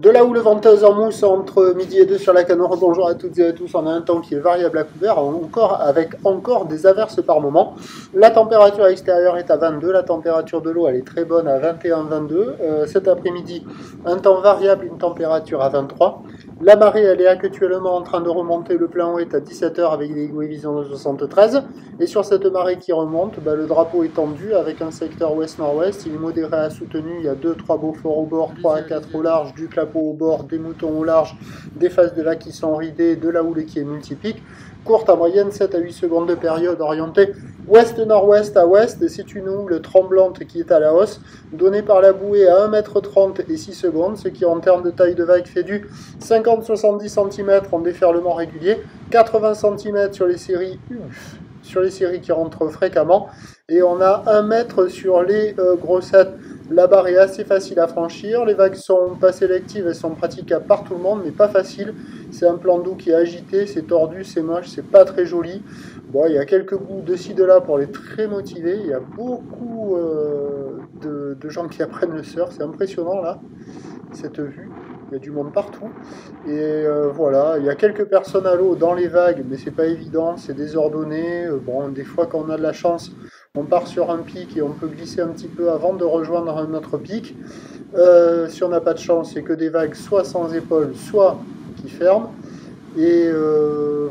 De la houle venteuse en mousse entre midi et 2 sur la Canore. Bonjour à toutes et à tous. On a un temps qui est variable à couvert, avec encore des averses par moment. La température extérieure est à 22. La température de l'eau, elle est très bonne à 21-22. Cet après-midi, un temps variable, une température à 23. La marée, elle est actuellement en train de remonter. Le plein haut est à 17h avec des visions de 73. Et sur cette marée qui remonte, le drapeau est tendu avec un secteur ouest-nord-ouest. Il est modéré à soutenu. Il y a 2-3 beauforts au bord, 3 à 4 au large, du clapot au bord, des moutons au large, des faces de vagues qui sont ridées, de la houle qui est multipique. Courte en moyenne, 7 à 8 secondes de période orientée ouest-nord-ouest à ouest. Et c'est une houle tremblante qui est à la hausse, donnée par la bouée à 1,30 m et 6 secondes, ce qui en termes de taille de vague fait du 50-70 cm en déferlement régulier, 80 cm sur les séries qui rentrent fréquemment, et on a 1 mètre sur les grossettes. La barre est assez facile à franchir, les vagues sont pas sélectives, elles sont praticables par tout le monde, mais pas facile. C'est un plan d'eau qui est agité, c'est tordu, c'est moche, c'est pas très joli. Bon, il y a quelques bouts de ci de là pour les très motivés, il y a beaucoup de gens qui apprennent le surf, c'est impressionnant là, cette vue. Il y a du monde partout. Et voilà, il y a quelques personnes à l'eau dans les vagues, mais c'est pas évident, c'est désordonné. Bon, des fois, quand on a de la chance, on part sur un pic et on peut glisser un petit peu avant de rejoindre un autre pic. Si on n'a pas de chance, c'est que des vagues soit sans épaules, soit qui ferment. Et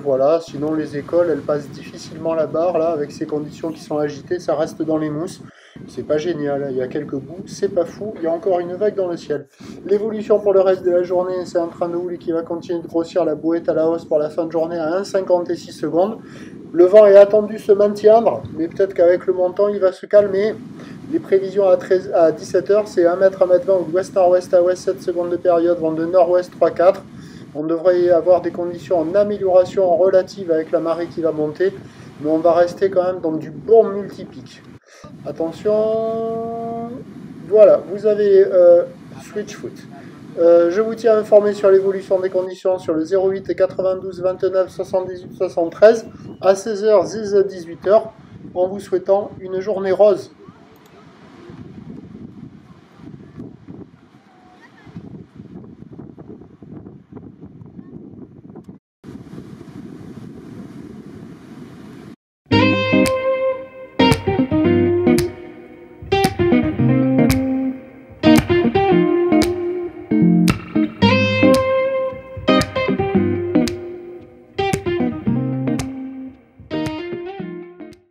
voilà, sinon les écoles, elles passent difficilement la barre, là, avec ces conditions qui sont agitées, ça reste dans les mousses. C'est pas génial, il y a quelques bouts, c'est pas fou, il y a encore une vague dans le ciel. L'évolution pour le reste de la journée, c'est un train de houle qui va continuer de grossir, la bouée est à la hausse pour la fin de journée à 1,56 secondes. Le vent est attendu se maintiendre, mais peut-être qu'avec le montant, il va se calmer. Les prévisions à 17h, c'est 1 m, 1 m 20 ou d'ouest-nord-ouest à ouest, 7 secondes de période, vent de nord-ouest 3-4. On devrait avoir des conditions en amélioration relative avec la marée qui va monter, mais on va rester quand même dans du bon multipic. Attention, voilà, vous avez Switchfoot. Je vous tiens informé sur l'évolution des conditions sur le 08 92 29 78 73 à 16h 18h en vous souhaitant une journée rose.